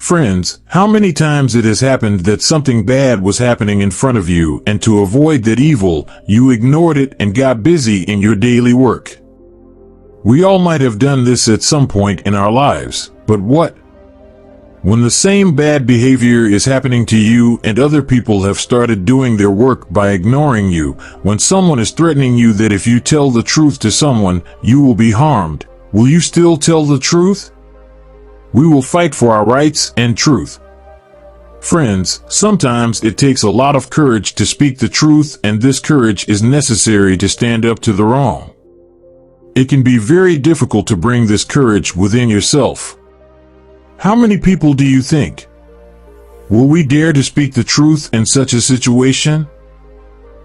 Friends, how many times it has happened that something bad was happening in front of you, and to avoid that evil, you ignored it and got busy in your daily work? We all might have done this at some point in our lives, but what? When the same bad behavior is happening to you and other people have started doing their work by ignoring you, when someone is threatening you that if you tell the truth to someone, you will be harmed, will you still tell the truth? We will fight for our rights and truth. Friends, sometimes it takes a lot of courage to speak the truth, and this courage is necessary to stand up to the wrong. It can be very difficult to bring this courage within yourself. How many people do you think? Will we dare to speak the truth in such a situation?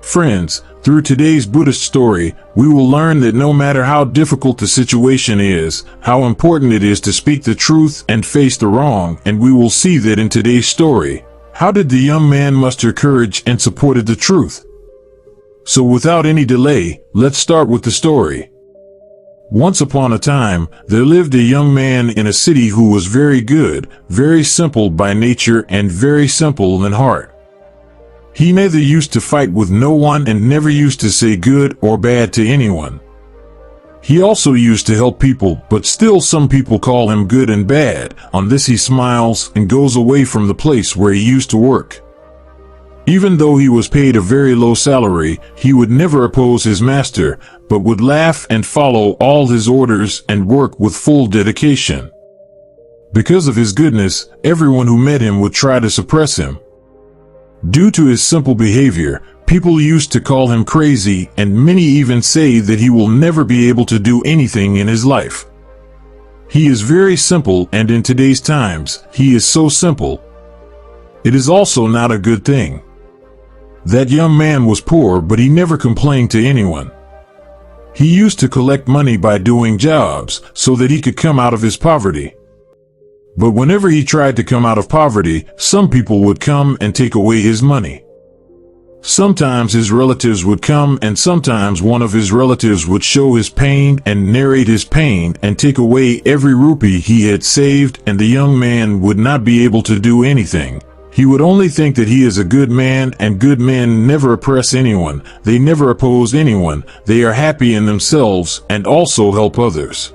Friends, through today's Buddhist story, we will learn that no matter how difficult the situation is, how important it is to speak the truth and face the wrong, and we will see that in today's story. How did the young man muster courage and supported the truth? So without any delay, let's start with the story. Once upon a time, there lived a young man in a city who was very good, very simple by nature, and very simple in heart. He neither used to fight with no one and never used to say good or bad to anyone. He also used to help people, but still some people call him good and bad. On this he smiles and goes away from the place where he used to work. Even though he was paid a very low salary, he would never oppose his master, but would laugh and follow all his orders and work with full dedication. Because of his goodness, everyone who met him would try to suppress him. Due to his simple behavior, people used to call him crazy, and many even say that he will never be able to do anything in his life. He is very simple, and in today's times, he is so simple. It is also not a good thing. That young man was poor, but he never complained to anyone. He used to collect money by doing jobs so that he could come out of his poverty. But whenever he tried to come out of poverty, some people would come and take away his money. Sometimes his relatives would come, and sometimes one of his relatives would show his pain and narrate his pain and take away every rupee he had saved, and the young man would not be able to do anything. He would only think that he is a good man, and good men never oppress anyone, they never oppose anyone, they are happy in themselves and also help others.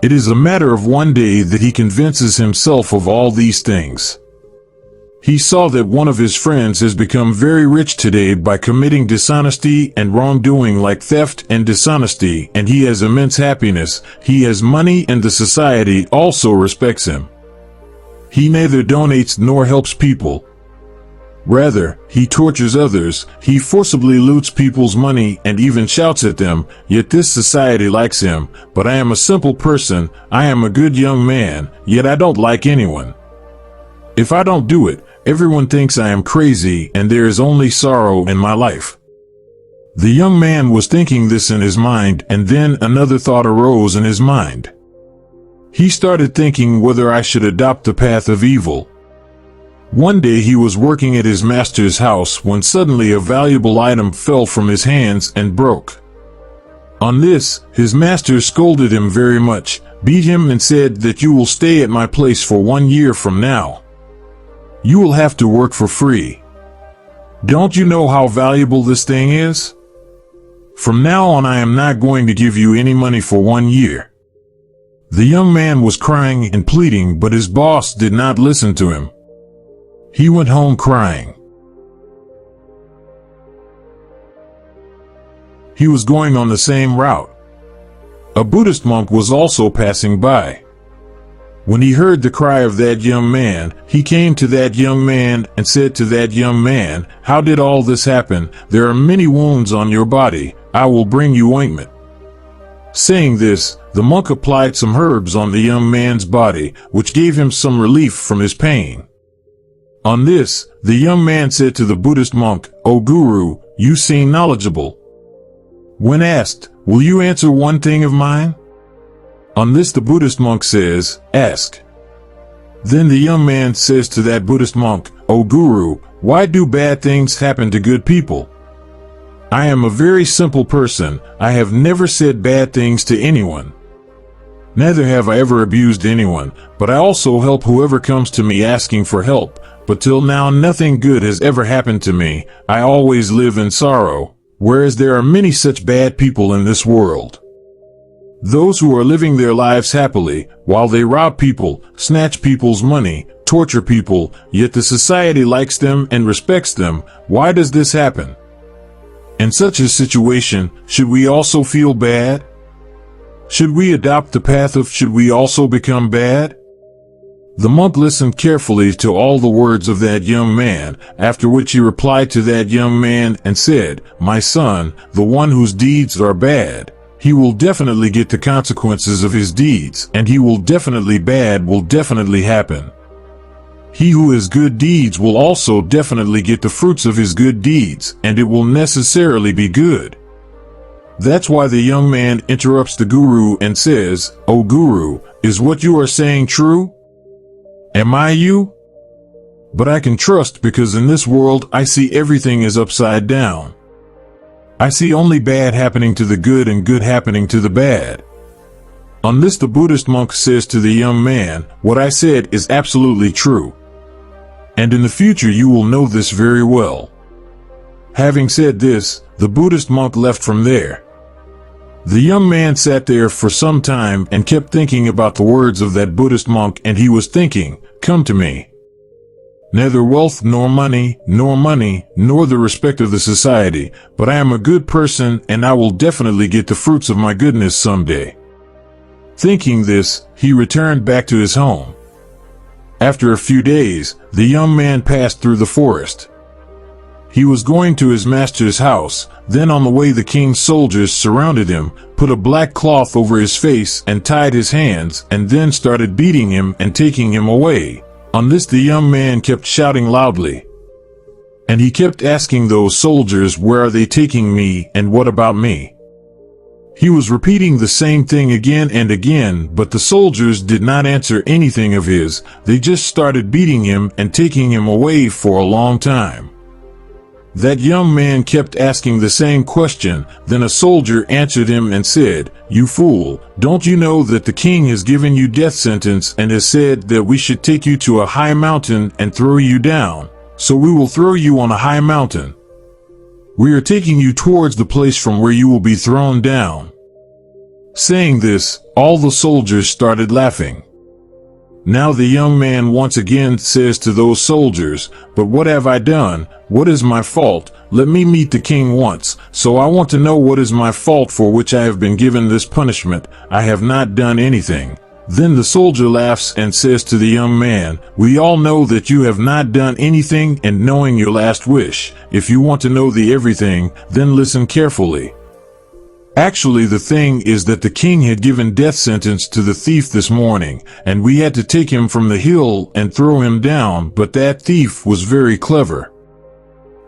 It is a matter of one day that he convinces himself of all these things. He saw that one of his friends has become very rich today by committing dishonesty and wrongdoing like theft and dishonesty, and he has immense happiness. He has money, and the society also respects him. He neither donates nor helps people. Rather, he tortures others, he forcibly loots people's money and even shouts at them, yet this society likes him. But I am a simple person, I am a good young man, yet I don't like anyone. If I don't do it, everyone thinks I am crazy, and there is only sorrow in my life. The young man was thinking this in his mind, and then another thought arose in his mind. He started thinking whether I should adopt the path of evil. One day he was working at his master's house when suddenly a valuable item fell from his hands and broke. On this, his master scolded him very much, beat him, and said that you will stay at my place for 1 year from now. You will have to work for free. Don't you know how valuable this thing is? From now on I am not going to give you any money for 1 year. The young man was crying and pleading, but his boss did not listen to him. He went home crying. He was going on the same route. A Buddhist monk was also passing by. When he heard the cry of that young man, he came to that young man and said to that young man, "How did all this happen? There are many wounds on your body. I will bring you ointment." Saying this, the monk applied some herbs on the young man's body, which gave him some relief from his pain. On this, the young man said to the Buddhist monk, "O Guru, you seem knowledgeable." When asked, "Will you answer one thing of mine?" On this the Buddhist monk says, "Ask." Then the young man says to that Buddhist monk, "O Guru, why do bad things happen to good people? I am a very simple person, I have never said bad things to anyone. Neither have I ever abused anyone, but I also help whoever comes to me asking for help. But till now nothing good has ever happened to me. I always live in sorrow, whereas there are many such bad people in this world. Those who are living their lives happily, while they rob people, snatch people's money, torture people, yet the society likes them and respects them. Why does this happen? In such a situation, should we also feel bad? Should we adopt the path of should we also become bad? The monk listened carefully to all the words of that young man, after which he replied to that young man and said, "My son, the one whose deeds are bad, he will definitely get the consequences of his deeds, and he will definitely happen. He who has good deeds will also definitely get the fruits of his good deeds, and it will necessarily be good." That's why the young man interrupts the guru and says, "O guru, is what you are saying true? Am I you? But I can trust because in this world I see everything is upside down. I see only bad happening to the good and good happening to the bad." On this the Buddhist monk says to the young man, "What I said is absolutely true. And in the future you will know this very well." Having said this, the Buddhist monk left from there. The young man sat there for some time and kept thinking about the words of that Buddhist monk, and he was thinking, "Come to me. Neither wealth nor money, nor the respect of the society, but I am a good person and I will definitely get the fruits of my goodness someday." Thinking this, he returned back to his home. After a few days, the young man passed through the forest. He was going to his master's house. Then on the way the king's soldiers surrounded him, put a black cloth over his face and tied his hands, and then started beating him and taking him away. On this the young man kept shouting loudly. And he kept asking those soldiers, "Where are they taking me, and what about me?" He was repeating the same thing again and again, but the soldiers did not answer anything of his. They just started beating him and taking him away for a long time. That young man kept asking the same question. Then a soldier answered him and said, "You fool, don't you know that the king has given you death sentence and has said that we should take you to a high mountain and throw you down? So we will throw you on a high mountain. We are taking you towards the place from where you will be thrown down." Saying this, all the soldiers started laughing. Now the young man once again says to those soldiers, "But what have I done? What is my fault? Let me meet the king once. So I want to know what is my fault for which I have been given this punishment. I have not done anything." Then the soldier laughs and says to the young man, "We all know that you have not done anything, and knowing your last wish, if you want to know the everything, then listen carefully. Actually, the thing is that the king had given death sentence to the thief this morning, and we had to take him from the hill and throw him down, but that thief was very clever.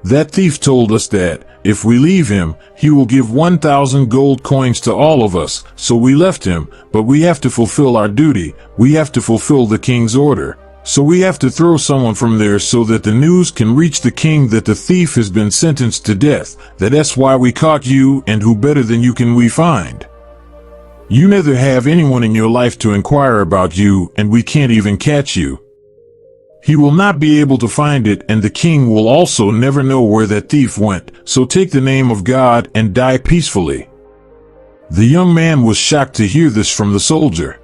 That thief told us that, if we leave him, he will give 1,000 gold coins to all of us, so we left him, but we have to fulfill our duty, we have to fulfill the king's order. So we have to throw someone from there so that the news can reach the king that the thief has been sentenced to death. That's why we caught you, and who better than you can we find? You neither have anyone in your life to inquire about you, and we can't even catch you. He will not be able to find it, and the king will also never know where that thief went, so take the name of God and die peacefully." The young man was shocked to hear this from the soldier.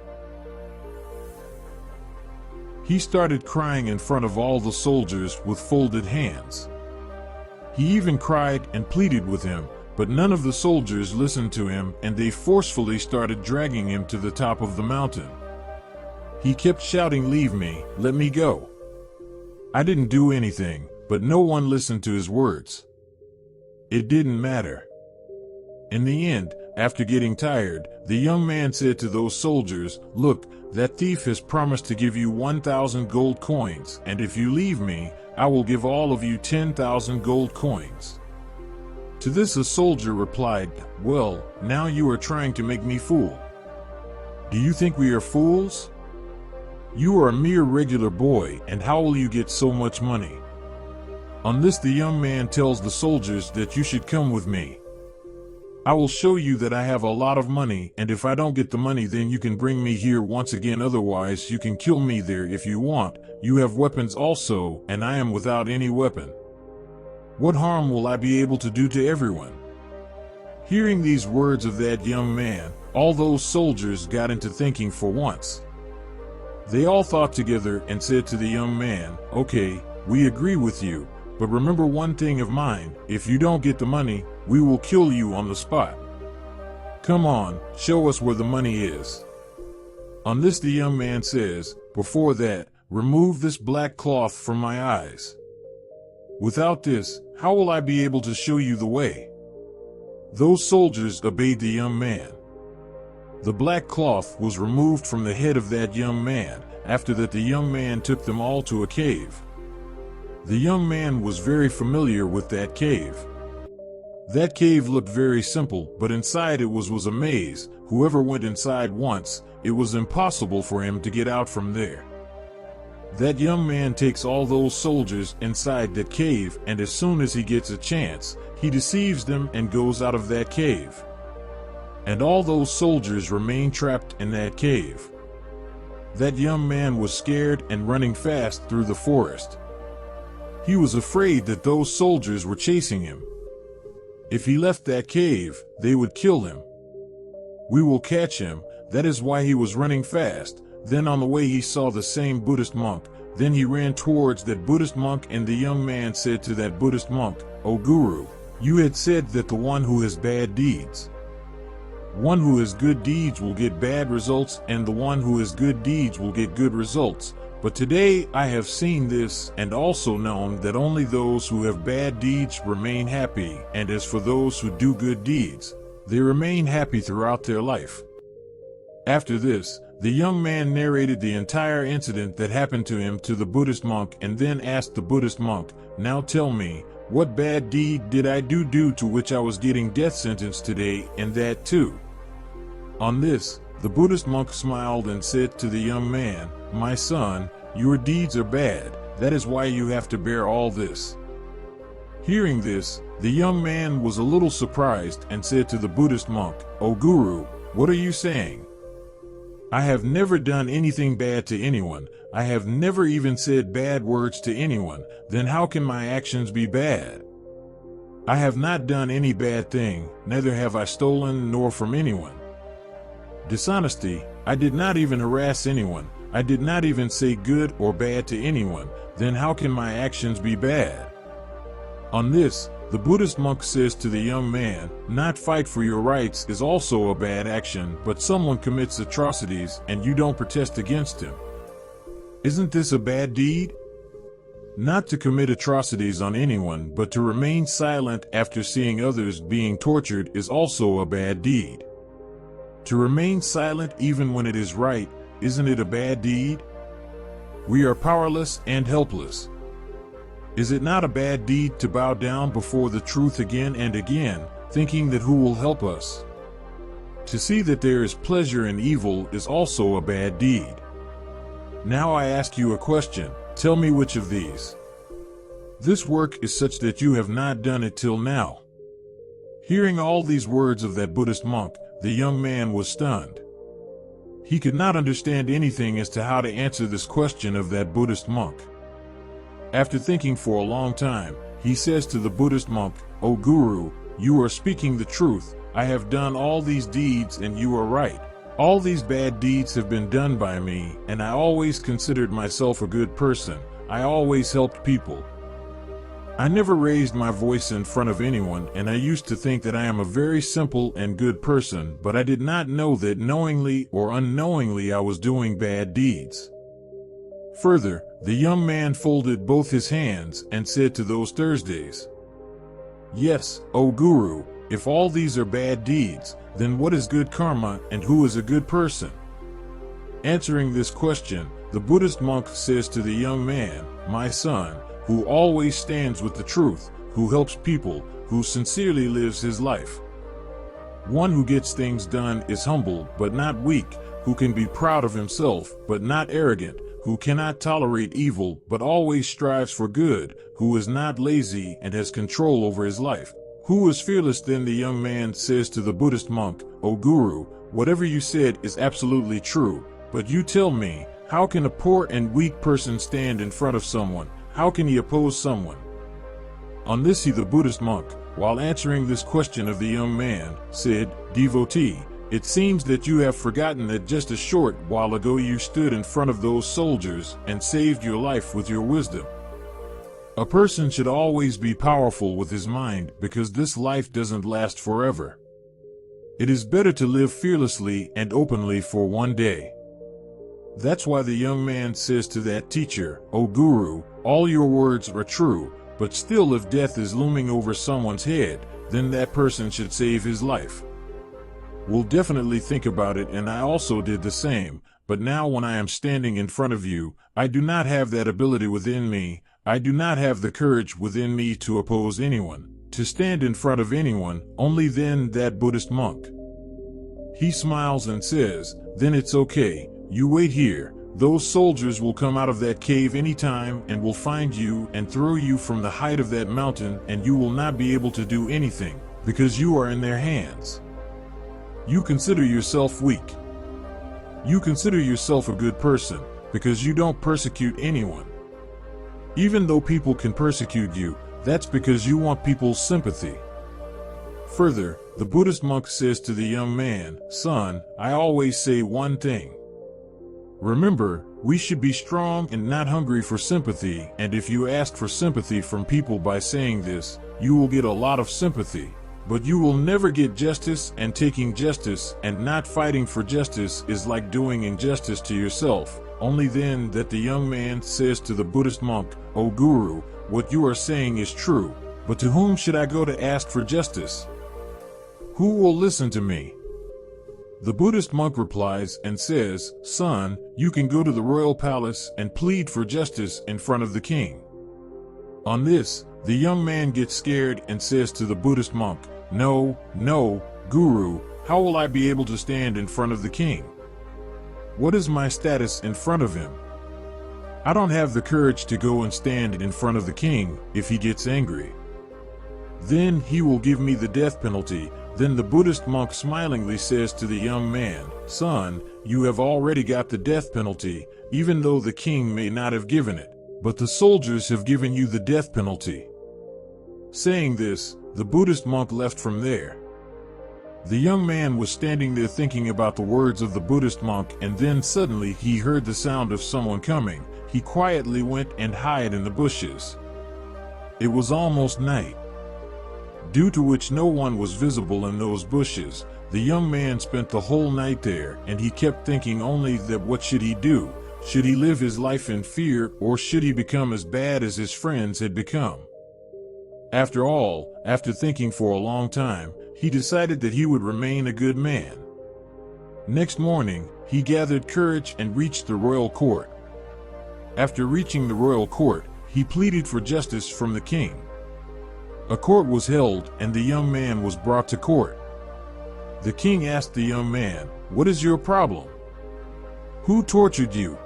He started crying in front of all the soldiers with folded hands. He even cried and pleaded with him, but none of the soldiers listened to him, and they forcefully started dragging him to the top of the mountain. He kept shouting, "Leave me, let me go. I didn't do anything," but no one listened to his words. It didn't matter. In the end, after getting tired, the young man said to those soldiers, "Look, that thief has promised to give you 1,000 gold coins, and if you leave me, I will give all of you 10,000 gold coins." To this a soldier replied, "Well, now you are trying to make me fool. Do you think we are fools? You are a mere regular boy, and how will you get so much money?" On this the young man tells the soldiers that you should come with me. I will show you that I have a lot of money, and if I don't get the money, then you can bring me here once again. Otherwise, you can kill me there if you want. You have weapons also, and I am without any weapon. What harm will I be able to do to everyone?" Hearing these words of that young man, all those soldiers got into thinking for once. They all thought together and said to the young man, "Okay, we agree with you, but remember one thing of mine: if you don't get the money, we will kill you on the spot. Come on, show us where the money is." On this the young man says, "Before that, remove this black cloth from my eyes. Without this, how will I be able to show you the way?" Those soldiers obeyed the young man. The black cloth was removed from the head of that young man. After that, the young man took them all to a cave. The young man was very familiar with that cave. That cave looked very simple, but inside it was a maze. Whoever went inside once, it was impossible for him to get out from there. That young man takes all those soldiers inside that cave, and as soon as he gets a chance, he deceives them and goes out of that cave. And all those soldiers remain trapped in that cave. That young man was scared and running fast through the forest. He was afraid that those soldiers were chasing him. If he left that cave, they would kill him. We will catch him. That is why he was running fast. Then on the way he saw the same Buddhist monk. Then he ran towards that Buddhist monk, and the young man said to that Buddhist monk, "O Guru, you had said that the one who has bad deeds, one who has good deeds will get bad results, and the one who has good deeds will get good results. But today I have seen this and also known that only those who have bad deeds remain happy, and as for those who do good deeds, they remain happy throughout their life." After this, the young man narrated the entire incident that happened to him to the Buddhist monk, and then asked the Buddhist monk, "Now tell me, what bad deed did I do to which I was getting death sentence today, and that too?" On this, the Buddhist monk smiled and said to the young man, "My son, your deeds are bad. That is why you have to bear all this." Hearing this, the young man was a little surprised and said to the Buddhist monk, "O Guru, what are you saying? I have never done anything bad to anyone. I have never even said bad words to anyone. Then how can my actions be bad? I have not done any bad thing, neither have I stolen nor from anyone. Dishonesty, I did not even harass anyone. I did not even say good or bad to anyone. Then how can my actions be bad?" On this, the Buddhist monk says to the young man, "Not fight for your rights is also a bad action, but someone commits atrocities and you don't protest against him. Isn't this a bad deed? Not to commit atrocities on anyone, but to remain silent after seeing others being tortured is also a bad deed. To remain silent even when it is right, isn't it a bad deed? We are powerless and helpless. Is it not a bad deed to bow down before the truth again and again, thinking that who will help us? To see that there is pleasure in evil is also a bad deed. Now I ask you a question, tell me which of these. This work is such that you have not done it till now." Hearing all these words of that Buddhist monk, the young man was stunned. He could not understand anything as to how to answer this question of that Buddhist monk. After thinking for a long time, he says to the Buddhist monk, "O Guru, you are speaking the truth. I have done all these deeds and you are right. All these bad deeds have been done by me, and I always considered myself a good person. I always helped people. I never raised my voice in front of anyone, and I used to think that I am a very simple and good person, but I did not know that knowingly or unknowingly I was doing bad deeds." Further, the young man folded both his hands and said to those Thursdays, "Yes, O Guru, if all these are bad deeds, then what is good karma and who is a good person?" Answering this question, the Buddhist monk says to the young man, "My son, who always stands with the truth, who helps people, who sincerely lives his life. One who gets things done is humble but not weak, who can be proud of himself but not arrogant, who cannot tolerate evil but always strives for good, who is not lazy and has control over his life, Who is fearless? Then the young man says to the Buddhist monk, "O Guru, whatever you said is absolutely true, but you tell me, how can a poor and weak person stand in front of someone? How can he oppose someone?" On this the Buddhist monk, while answering this question of the young man, said, "Devotee, it seems that you have forgotten that just a short while ago you stood in front of those soldiers and saved your life with your wisdom. A person should always be powerful with his mind because this life doesn't last forever. It is better to live fearlessly and openly for one day." That's why the young man says to that teacher, "O Guru, all your words are true, but still if death is looming over someone's head, then that person should save his life." We'll definitely think about it, and I also did the same, but now when I am standing in front of you, I do not have that ability within me. I do not have the courage within me to oppose anyone, to stand in front of anyone. Only then that Buddhist monk. He smiles and says, "Then it's okay, you wait here. Those soldiers will come out of that cave anytime and will find you and throw you from the height of that mountain, and you will not be able to do anything, because you are in their hands. You consider yourself weak. You consider yourself a good person, because you don't persecute anyone. Even though people can persecute you, that's because you want people's sympathy." Further, the Buddhist monk says to the young man, "Son, I always say one thing. Remember, we should be strong and not hungry for sympathy, and if you ask for sympathy from people by saying this, you will get a lot of sympathy. But you will never get justice, and taking justice and not fighting for justice is like doing injustice to yourself." Only then that the young man says to the Buddhist monk, "O Guru, what you are saying is true, but to whom should I go to ask for justice? Who will listen to me?" The Buddhist monk replies and says, "Son, you can go to the royal palace and plead for justice in front of the king." On this, the young man gets scared and says to the Buddhist monk, No, Guru, how will I be able to stand in front of the king? What is my status in front of him? I don't have the courage to go and stand in front of the king if he gets angry. Then he will give me the death penalty." Then the Buddhist monk smilingly says to the young man, "Son, you have already got the death penalty, even though the king may not have given it, but the soldiers have given you the death penalty." Saying this, the Buddhist monk left from there. The young man was standing there thinking about the words of the Buddhist monk, and then suddenly he heard the sound of someone coming. He quietly went and hid in the bushes. It was almost night, due to which no one was visible in those bushes. The young man spent the whole night there, and he kept thinking only that what should he do? Should he live his life in fear, or should he become as bad as his friends had become? After all, after thinking for a long time, he decided that he would remain a good man. Next morning, he gathered courage and reached the royal court. After reaching the royal court, he pleaded for justice from the king. A court was held, and the young man was brought to court. The king asked the young man, "What is your problem? Who tortured you?"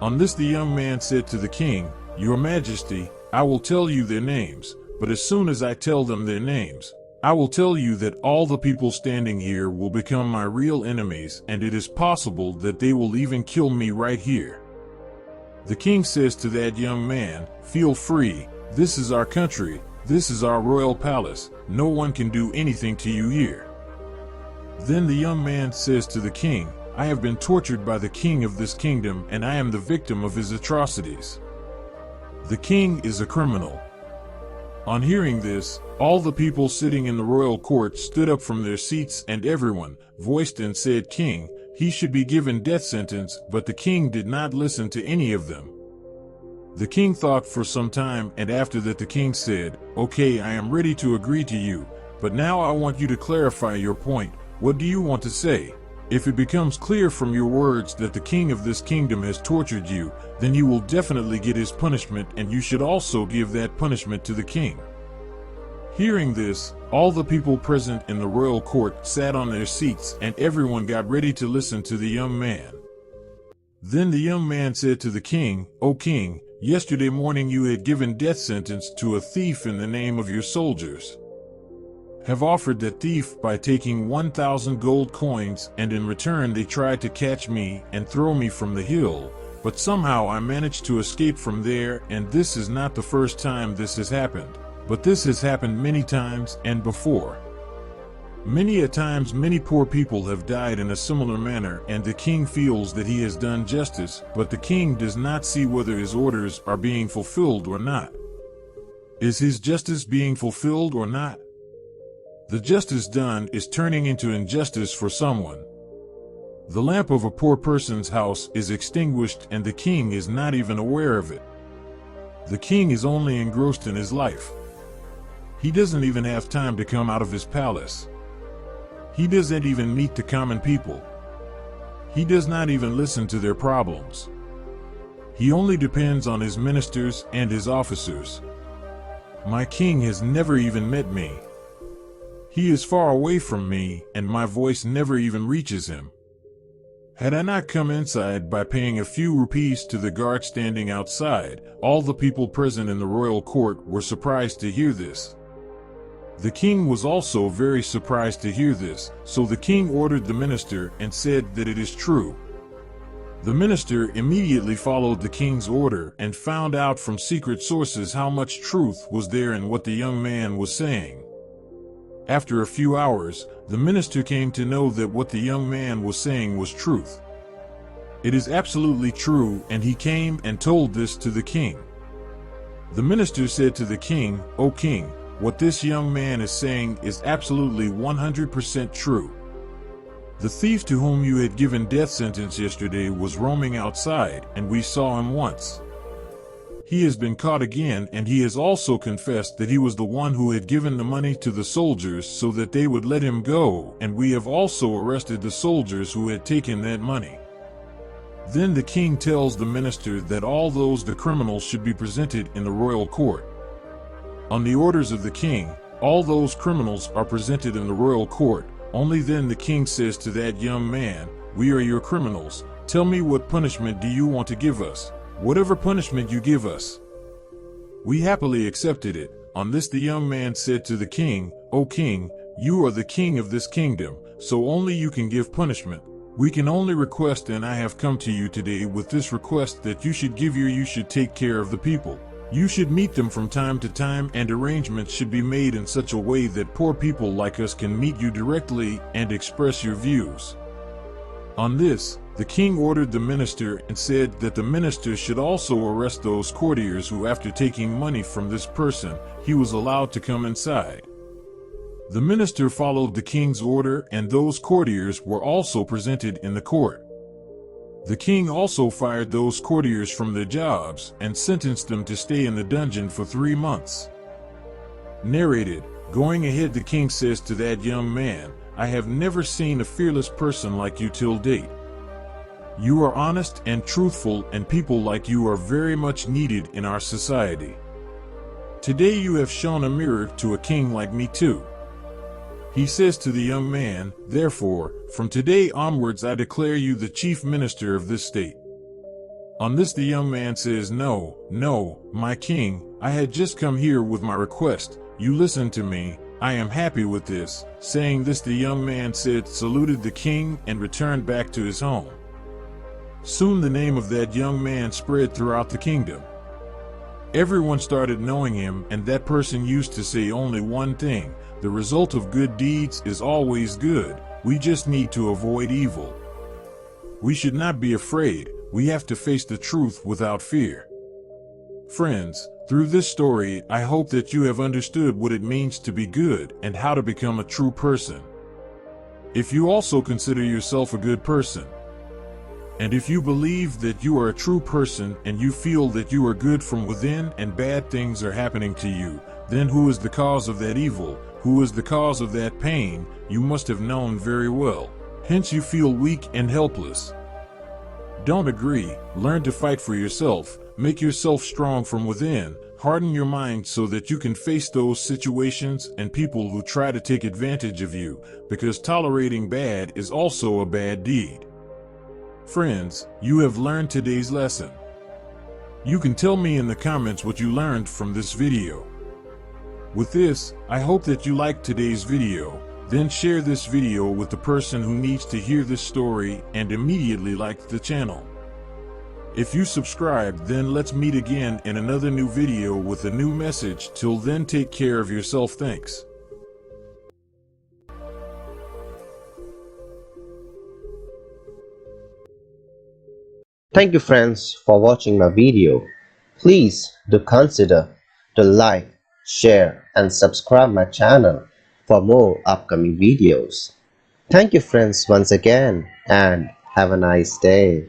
On this the young man said to the king, "Your Majesty, I will tell you their names, but as soon as I tell them their names, I will tell you that all the people standing here will become my real enemies, and it is possible that they will even kill me right here." The king says to that young man, "Feel free, this is our country, this is our royal palace, no one can do anything to you here." Then the young man says to the king, "I have been tortured by the king of this kingdom, and I am the victim of his atrocities. The king is a criminal." On hearing this, all the people sitting in the royal court stood up from their seats, and everyone voiced and said, "King, he should be given death sentence," but the king did not listen to any of them. The king thought for some time, and after that the king said, "Okay, I am ready to agree to you, but now I want you to clarify your point. What do you want to say? If it becomes clear from your words that the king of this kingdom has tortured you, then you will definitely get his punishment, and you should also give that punishment to the king." Hearing this, all the people present in the royal court sat on their seats, and everyone got ready to listen to the young man. Then the young man said to the king, "O king, yesterday morning you had given death sentence to a thief in the name of your soldiers. have offered that thief by taking 1,000 gold coins, and in return they tried to catch me and throw me from the hill, but somehow I managed to escape from there, and this is not the first time this has happened, but this has happened many times and before. Many a times many poor people have died in a similar manner, and the king feels that he has done justice, but the king does not see whether his orders are being fulfilled or not. Is his justice being fulfilled or not? The justice done is turning into injustice for someone. The lamp of a poor person's house is extinguished, and the king is not even aware of it. The king is only engrossed in his life. He doesn't even have time to come out of his palace. He doesn't even meet the common people. He does not even listen to their problems. He only depends on his ministers and his officers. My king has never even met me. He is far away from me, and my voice never even reaches him. Had I not come inside by paying a few rupees to the guard standing outside, all the people present in the royal court were surprised to hear this. The king was also very surprised to hear this, so the king ordered the minister and said that it is true. The minister immediately followed the king's order and found out from secret sources how much truth was there in what the young man was saying. After a few hours, the minister came to know that what the young man was saying was truth. It is absolutely true, and he came and told this to the king. The minister said to the king, "O king, what this young man is saying is absolutely 100% true. The thief to whom you had given death sentence yesterday was roaming outside, and we saw him once. He has been caught again, and he has also confessed that he was the one who had given the money to the soldiers so that they would let him go, and we have also arrested the soldiers who had taken that money." Then the king tells the minister that all the criminals should be presented in the royal court. On the orders of the king, all those criminals are presented in the royal court. Only then the king says to that young man, "We are your criminals. Tell me, what punishment do you want to give us? Whatever punishment you give us." We happily accepted it. On this the young man said to the king, "O king, you are the king of this kingdom, so only you can give punishment. We can only request, and I have come to you today with this request, that you should take care of the people. You should meet them from time to time, and arrangements should be made in such a way that poor people like us can meet you directly and express your views." On this, the king ordered the minister and said that the minister should also arrest those courtiers who, after taking money from this person, he was allowed to come inside. The minister followed the king's order, and those courtiers were also presented in the court. The king also fired those courtiers from their jobs and sentenced them to stay in the dungeon for 3 months. Narrated. Going ahead, the king says to that young man, "I have never seen a fearless person like you till date. You are honest and truthful, and people like you are very much needed in our society. Today you have shown a mirror to a king like me too." He says to the young man, "Therefore, from today onwards I declare you the chief minister of this state." On this the young man says, No, my king, I had just come here with my request. You listen to me. I am happy with this." Saying this, the young man saluted the king, and returned back to his home. Soon the name of that young man spread throughout the kingdom. Everyone started knowing him, and that person used to say only one thing: the result of good deeds is always good. We just need to avoid evil. We should not be afraid. We have to face the truth without fear. Friends, through this story, I hope that you have understood what it means to be good and how to become a true person. If you also consider yourself a good person, and if you believe that you are a true person and you feel that you are good from within and bad things are happening to you, then who is the cause of that evil? Who is the cause of that pain? You must have known very well. Hence you feel weak and helpless. Don't agree. Learn to fight for yourself. Make yourself strong from within. Harden your mind so that you can face those situations and people who try to take advantage of you, because tolerating bad is also a bad deed. Friends, you have learned today's lesson. You can tell me in the comments what you learned from this video. With this, I hope that you liked today's video. Then share this video with the person who needs to hear this story and immediately like the channel. If you subscribed, then let's meet again in another new video with a new message. Till then, take care of yourself. Thanks. Thank you friends for watching my video. Please do consider to like, share and subscribe my channel for more upcoming videos. Thank you friends once again and have a nice day.